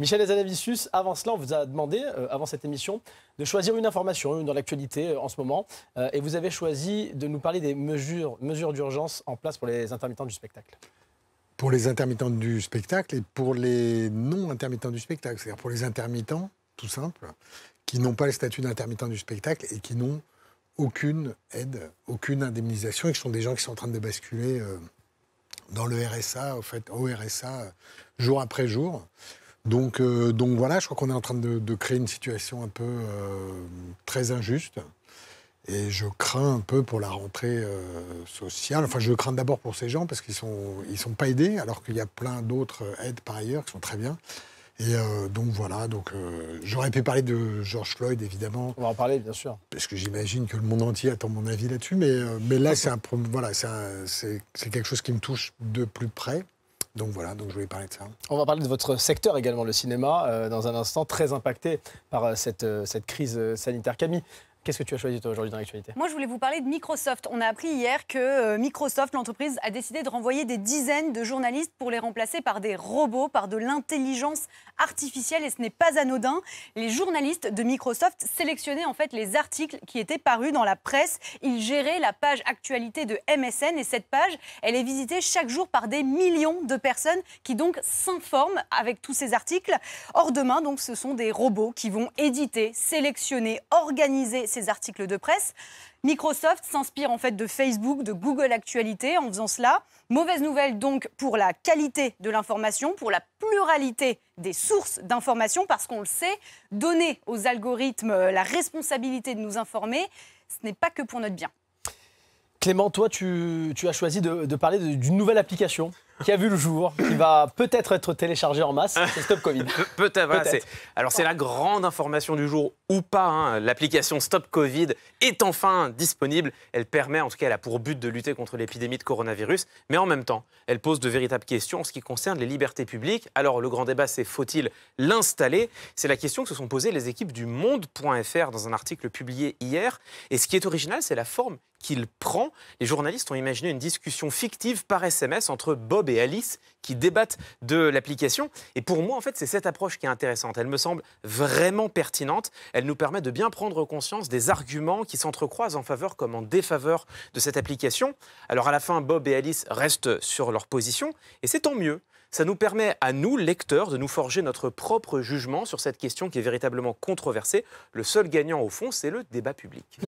Michel Hazanavicius, avant cela, on vous a demandé, avant cette émission, de choisir une information dans l'actualité en ce moment. Et vous avez choisi de nous parler des mesures d'urgence en place pour les intermittents du spectacle. Pour les intermittents du spectacle et pour les non-intermittents du spectacle. C'est-à-dire pour les intermittents, tout simple, qui n'ont pas le statut d'intermittent du spectacle et qui n'ont aucune aide, aucune indemnisation, et qui sont des gens qui sont en train de basculer dans le RSA, au RSA, jour après jour. Donc voilà, je crois qu'on est en train de créer une situation un peu très injuste. Et je crains un peu pour la rentrée sociale. Enfin, je crains d'abord pour ces gens parce qu'ils sont pas aidés, alors qu'il y a plein d'autres aides par ailleurs qui sont très bien. Et donc voilà, j'aurais pu parler de George Floyd, évidemment. On va en parler, bien sûr. Parce que j'imagine que le monde entier attend mon avis là-dessus. Mais là, c'est quelque chose qui me touche de plus près. Donc voilà, je voulais parler de ça. On va parler de votre secteur également, le cinéma, dans un instant, très impacté par cette crise sanitaire. Camille, qu'est-ce que tu as choisi toi aujourd'hui dans l'actualité? Moi, je voulais vous parler de Microsoft. On a appris hier que Microsoft, l'entreprise, a décidé de renvoyer des dizaines de journalistes pour les remplacer par des robots, par de l'intelligence artificielle. Et ce n'est pas anodin. Les journalistes de Microsoft sélectionnaient en fait les articles qui étaient parus dans la presse. Ils géraient la page actualité de MSN. Et cette page, elle est visitée chaque jour par des millions de personnes qui donc s'informent avec tous ces articles. Or, demain, donc, ce sont des robots qui vont éditer, sélectionner, organiser ces articles de presse. Microsoft s'inspire en fait de Facebook, de Google Actualité en faisant cela. Mauvaise nouvelle donc pour la qualité de l'information, pour la pluralité des sources d'information, parce qu'on le sait, donner aux algorithmes la responsabilité de nous informer, ce n'est pas que pour notre bien. Clément, toi, tu as choisi de parler d'une nouvelle application qui a vu le jour, qui va peut-être être téléchargée en masse, c'est Stop Covid. Peut-être. Voilà, alors c'est la grande information du jour ou pas. Hein. L'application Stop Covid est enfin disponible. Elle permet, en tout cas, elle a pour but de lutter contre l'épidémie de coronavirus. Mais en même temps, elle pose de véritables questions en ce qui concerne les libertés publiques. Alors le grand débat, c'est faut-il l'installer? C'est la question que se sont posées les équipes du Monde.fr dans un article publié hier. Et ce qui est original, c'est la forme qu'il prend. Les journalistes ont imaginé une discussion fictive par SMS entre Bob et Alice qui débattent de l'application. Et pour moi, en fait, c'est cette approche qui est intéressante. Elle me semble vraiment pertinente. Elle nous permet de bien prendre conscience des arguments qui s'entrecroisent en faveur comme en défaveur de cette application. Alors à la fin, Bob et Alice restent sur leur position et c'est tant mieux. Ça nous permet à nous, lecteurs, de nous forger notre propre jugement sur cette question qui est véritablement controversée. Le seul gagnant, au fond, c'est le débat public.